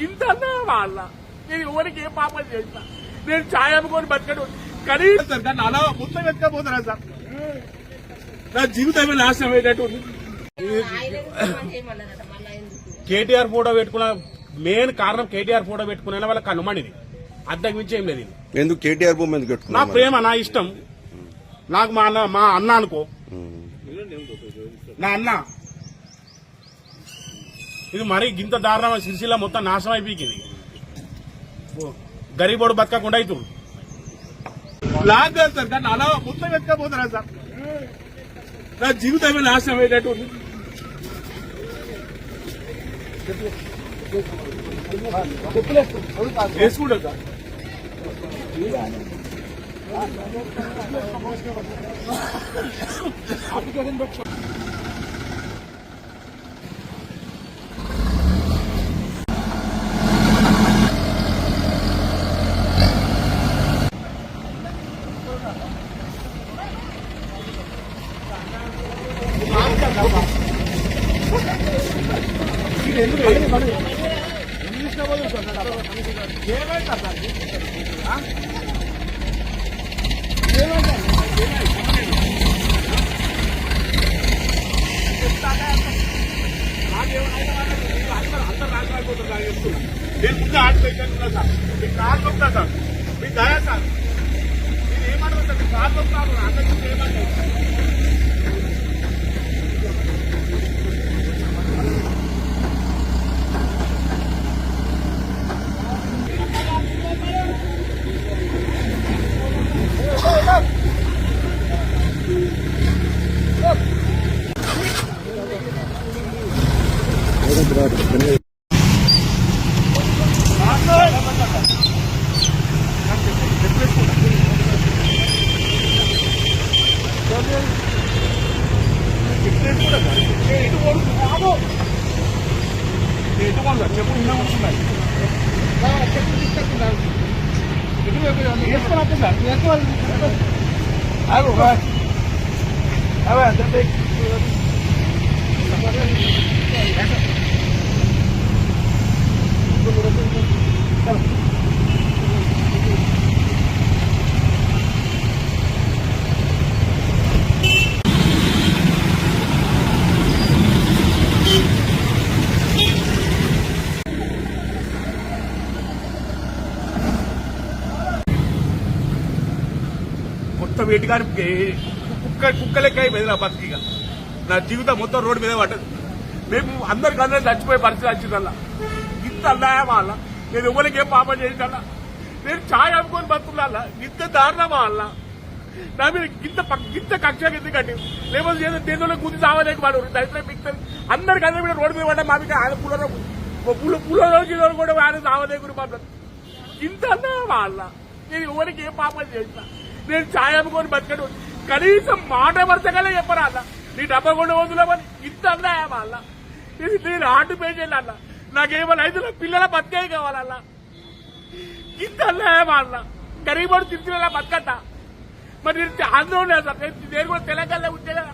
ఇంత వాళ్ళ నేను ఎవరికి ఏ పాపం చేసిన నేను ఛాయ్ అమ్ముకొని బతకడు కనీసం సార్ కానీ అలా మొత్తం ఎత్తుకపోతున్నా సార్ నా జీవితమే నాశనం అయ్యేటట్టు కేటీఆర్ ఫోటో పెట్టుకున్న మెయిన్ కారణం కేటీఆర్ ఫోటో పెట్టుకునే వాళ్ళకి అనుమానిది అంతకు మించి ఏం లేదు. ఎందుకు కేటీఆర్ బొమ్మ ఎందుకు పెట్టుకున్నా? నా ప్రేమ నా ఇష్టం నాకు మా అన్న అనుకో నా అన్న ఇది మరీ గింత దారుణం సిరిసిల్ల మొత్తం నాశనం అయిపోయింది గరీబోడు బతకకుండా అవుతుంది లాగ్ కాదు సార్ కానీ అలా మొత్తం ఎత్తుకపోతున్నా సార్ నా జీవితమే నాశనం అయ్యేటట్టు వేసుకుంటా సార్ నేను ముందు ఆటలు సార్ మీకు కాలు నొప్పుతా సార్ మీకు దయా సార్ మీరు ఏమంటారు సార్ మీకు కాలు నొప్పుతాను అందరికీ ఏమంటారు చెప్పు ఇలా ఉంటున్నాయి మొత్తం వేటిగాని కుక్కలెక్క అయిపోయింది నా బతికిగా నా జీవితం మొత్తం రోడ్డు మీద పడ్డది మేము అందరికీ చచ్చిపోయే పరిస్థితి వచ్చిందల్లా ఇంత అన్నాయా వాళ్ళ నేను ఎవరికి ఏం పాపం చేయించాలా నేను ఛాయ్ అమ్ముకొని బతుకులా ఇంత దారుణమా వాళ్ళ నా మీద ఇంత కక్ష ఎందుకంటే లేకపోతే ఏదో దేనిలో గుంజి చావలేకపోయాడు దళితులు మిగతా అందరికి అందరి మీద రోడ్డు మీద పడ్డా మా మీద ఆయన పులలో కూడా ఆయన చావలేకుని మాట్లాడు ఇంత అన్నాయా వాళ్ళ నేను ఎవరికి ఏం పాపం చేయించా నేను ఛాయ్ అమ్ముకొని బతకడు కనీసం మాట వరుసగానే చెప్పరా అన్న నీ డబ్బా కొండ వదులేమని ఇంత అన్నాయా వాళ్ళ నేను ఆటు పే చేయాలన్న నాకేమన్నా ఐదులో పిల్లల బతికే కావాలన్నా ఇంత అన్నాయా వాళ్ళ గరీబోడు తిరిగిన బతకట మరి నేను ఆందోళన సార్ నేను కూడా తెలంగాణలో ఉంటే కదా